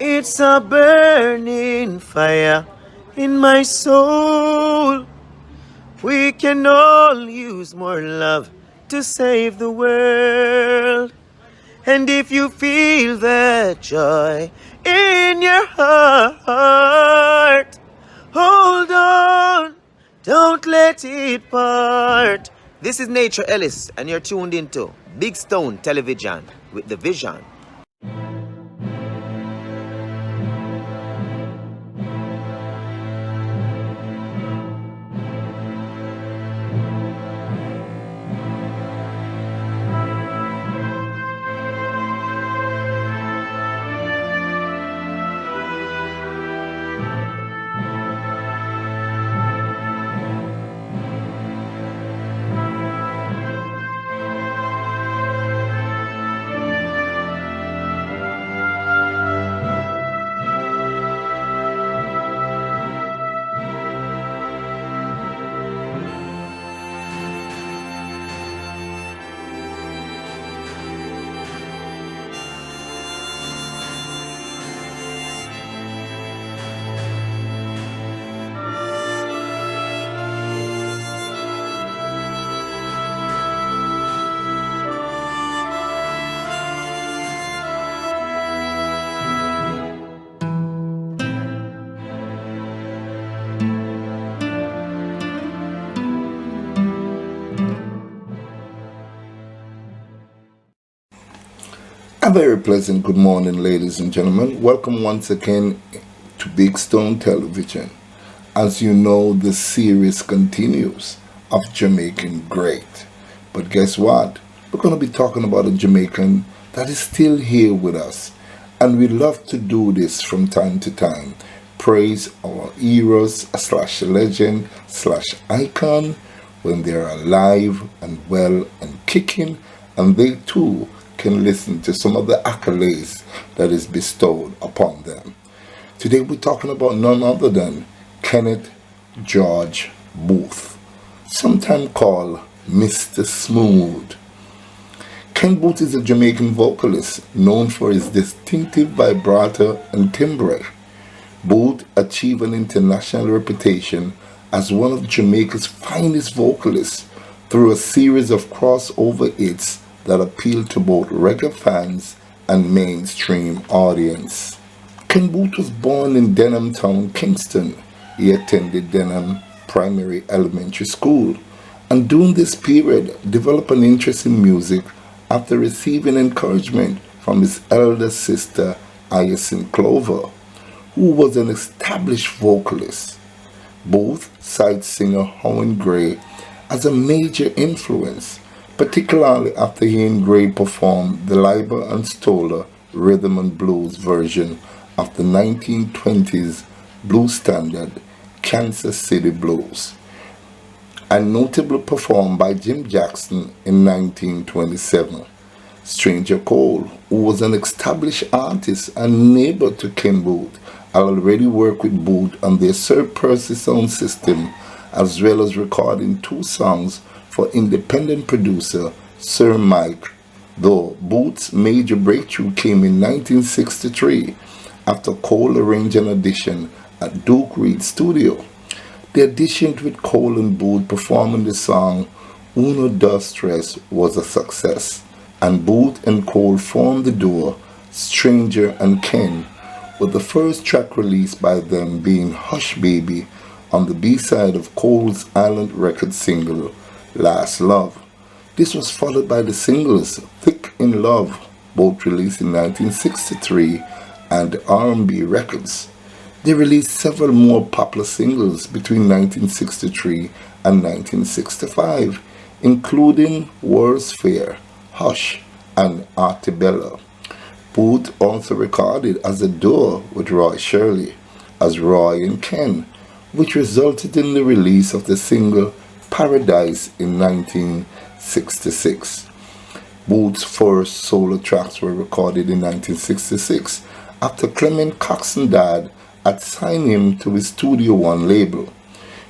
It's a burning fire in my soul. We can all use more love to save the world. And if you feel that joy in your heart, hold on, don't let it part. This is Nature Ellis, and you're tuned into Big Stone Television with the vision. A very pleasant good morning, ladies and gentlemen. Welcome once again to Big Stone Television. As you know, the series continues of Jamaican Great. But guess what? We're going to be talking about a Jamaican that is still here with us. And we love to do this from time to time. Praise our heroes / legend / icon when they're alive and well and kicking, and they too can listen to some of the accolades that is bestowed upon them. Today we're talking about none other than Kenneth George Boothe, sometimes called Mr. Smooth. Ken Boothe is a Jamaican vocalist known for his distinctive vibrato and timbre. Boothe achieved an international reputation as one of Jamaica's finest vocalists through a series of crossover hits that appeal to both reggae fans and mainstream audience. Ken Boothe was born in Denham Town, Kingston. He attended Denham Primary Elementary School, and during this period developed an interest in music after receiving encouragement from his elder sister Hyacinth Clover, who was an established vocalist. Boothe cites singer Owen Gray as a major influence, particularly after he and Gray performed the Leiber and Stoller rhythm and blues version of the 1920s blues standard Kansas City Blues, and notably performed by Jim Jackson in 1927. Stranger Cole, who was an established artist and neighbor to Ken Boothe, had already worked with Boothe on their Sir Percy sound system, as well as recording 2 songs for independent producer Sir Mike, though Booth's major breakthrough came in 1963 after Cole arranged an audition at Duke Reed's studio. The audition with Cole and Boothe performing the song Uno Dos Tres was a success, and Boothe and Cole formed the duo Stranger and Ken, with the first track released by them being Hush Baby on the B-side of Cole's Island Records single Last Love. This was followed by the singles Thick in Love, both released in 1963, and R&B Records. They released several more popular singles between 1963 and 1965, including World's Fair, Hush, and Artibella. Boothe also recorded as a duo with Roy Shirley as Roy and Ken, which resulted in the release of the single Paradise in 1966. Booth's first solo tracks were recorded in 1966 after Clement Coxson's dad had signed him to his Studio One label.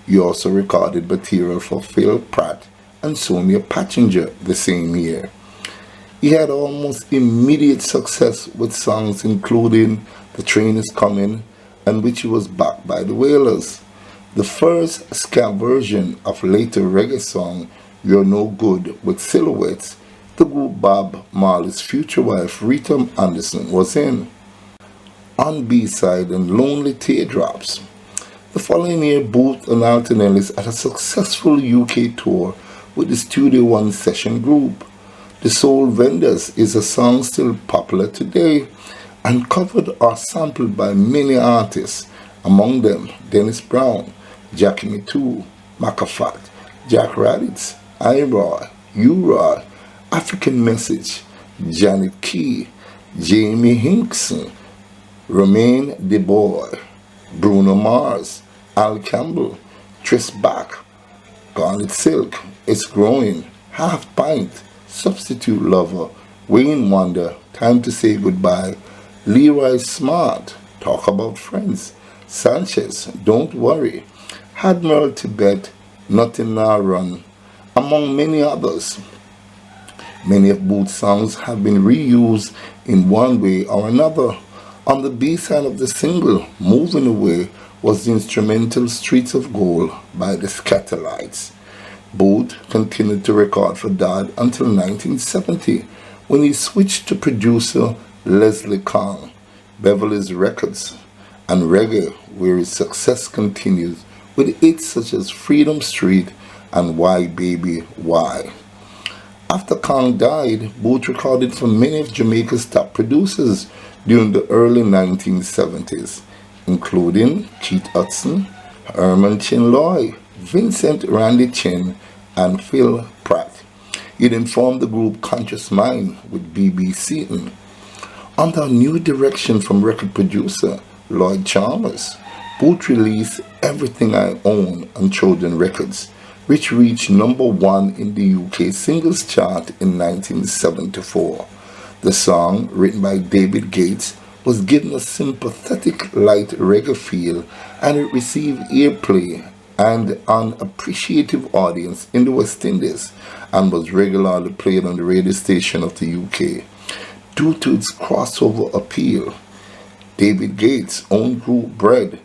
He also recorded material for Phil Pratt and Sonia Patchinger the same year. He had almost immediate success with songs including The Train Is Coming, and which was backed by the Wailers. The first ska version of later reggae song You're No Good with Silhouettes, the group Bob Marley's future wife Rita Anderson was in. On B-side and Lonely Teardrops. The following year, Boothe and Alton Ellis had a successful UK tour with the Studio One session group. The Soul Vendors is a song still popular today and covered or sampled by many artists, among them Dennis Brown, Jackie Me Too, Macafat, Jack Raditz, I-Roy, U-Roy, African Message, Janet Key, Jamie Hinkson, Romain DeBoy, Bruno Mars, Al Campbell, Tris Bach, Garnet Silk, It's Growing, Half Pint, Substitute Lover, Wayne Wonder, Time to Say Goodbye, Leroy Smart, Talk About Friends, Sanchez, Don't Worry, Admiral Tibet, Nothing Now Run, among many others. Many of Boothe's songs have been reused in one way or another. On the B-side of the single, Moving Away, was the instrumental Streets of Gold by the Scatterlights. Boothe continued to record for Dad until 1970, when he switched to producer Leslie Kong, Beverly's Records, and Reggae, where his success continues with hits such as Freedom Street and Why Baby Why. After Kong died, Boothe recorded for many of Jamaica's top producers during the early 1970s, including Keith Hudson, Herman Chin Loy, Vincent Randy Chin, and Phil Pratt. He then formed the group Conscious Mind with B.B. Seaton. Under new direction from record producer Lloyd Chalmers, Boothe released Everything I Own on Trojan Records, which reached number 1 in the UK singles chart in 1974. The song, written by David Gates, was given a sympathetic light reggae feel, and it received airplay and an appreciative audience in the West Indies, and was regularly played on the radio station of the UK. Due to its crossover appeal, David Gates' own group Bread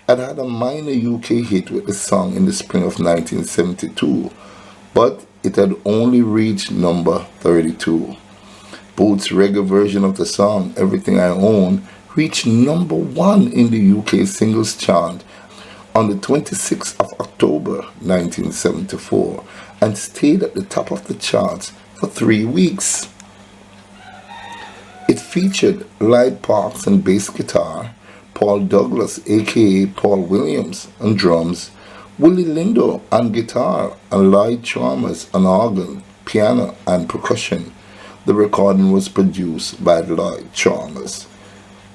had a minor UK hit with the song in the spring of 1972, but it had only reached number 32. Boothe's reggae version of the song, Everything I Own, reached number 1 in the UK singles chart on the 26th of October 1974 and stayed at the top of the charts for 3 weeks. It featured Lloyd Parks on bass guitar, Paul Douglas aka Paul Williams on drums, Willie Lindo on guitar, and Lloyd Chalmers on organ, piano and percussion. The recording was produced by Lloyd Chalmers.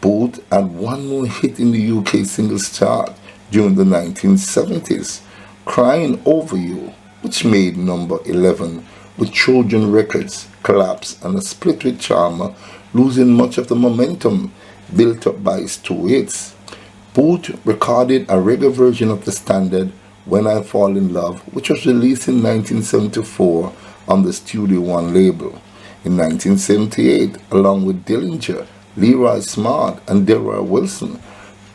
Boothe had one more hit in the UK singles chart during the 1970s, Crying Over You, which made number 11 with Trojan Records, collapsed and a split with Chalmers, losing much of the momentum built up by his 2 hits. Boothe recorded a reggae version of the standard When I Fall in Love, which was released in 1974 on the Studio One label. In 1978, along with Dillinger, Leroy Smart, and Delroy Wilson,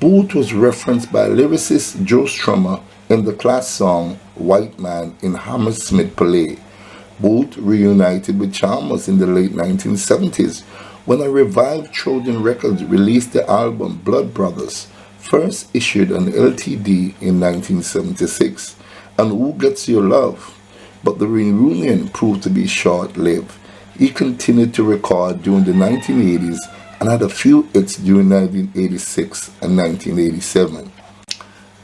Boothe was referenced by lyricist Joe Strummer in the Class song White Man in Hammersmith Palais. Boothe reunited with Chalmers in the late 1970s when a revived Trojan Records released the album Blood Brothers, first issued on LTD in 1976, and Who Gets Your Love, but the reunion proved to be short-lived. He continued to record during the 1980s and had a few hits during 1986 and 1987.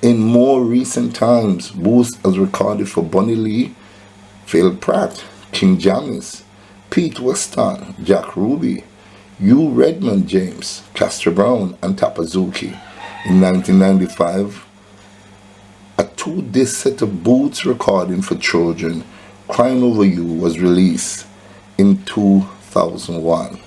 In more recent times, Boothe has recorded for Bunny Lee, Phil Pratt, King Jamis, Pete Weston, Jack Ruby, Hugh Redmond James, Castor Brown, and Tapazuki. In 1995, a 2-disc set of Boothe's recording for Trojan, Crying Over You, was released in 2001.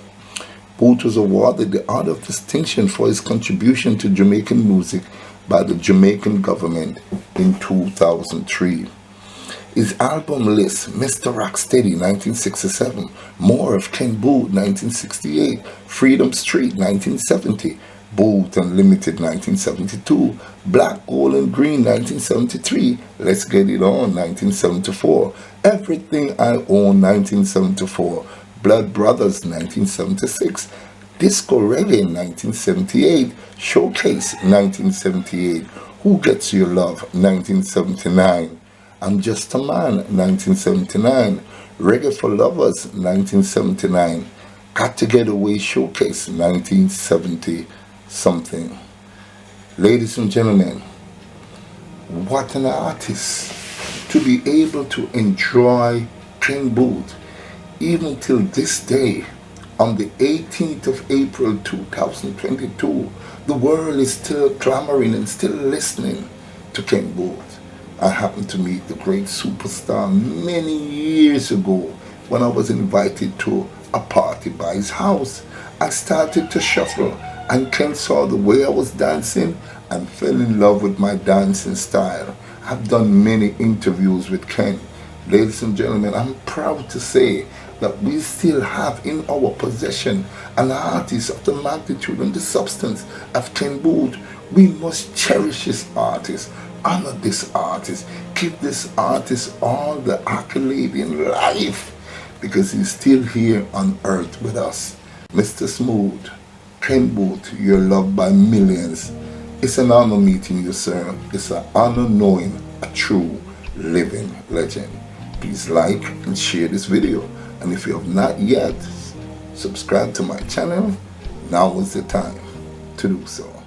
Boothe was awarded the Order of Distinction for his contribution to Jamaican music by the Jamaican government in 2003. His album list: Mr. Rocksteady 1967, More of Ken Boothe 1968, Freedom Street 1970, Boothe Unlimited 1972, Black, Gold and Green 1973, Let's Get It On 1974, Everything I Own 1974, Blood Brothers 1976, Disco Reggae 1978, Showcase 1978, Who Gets Your Love 1979, I'm Just a Man 1979, Reggae For Lovers 1979, Got to Get Away Showcase 1970 something. Ladies and gentlemen, what an artist to be able to enjoy Ken Boothe even till this day. On the 18th of April 2022, the world is still clamoring and still listening to Ken Boothe. I happened to meet the great superstar many years ago when I was invited to a party by his house. I started to shuffle, and Ken saw the way I was dancing and fell in love with my dancing style. I've done many interviews with Ken. Ladies and gentlemen, I'm proud to say that we still have in our possession an artist of the magnitude and the substance of Ken Boothe. We must cherish this artist, honor this artist, give this artist all the accolade in life, because he's still here on earth with us. Mr. Smooth, Ken Boothe, you're loved by millions. It's an honor meeting you, sir. It's an honor knowing a true living legend. Please like and share this video. And if you have not yet subscribed to my channel, now is the time to do so.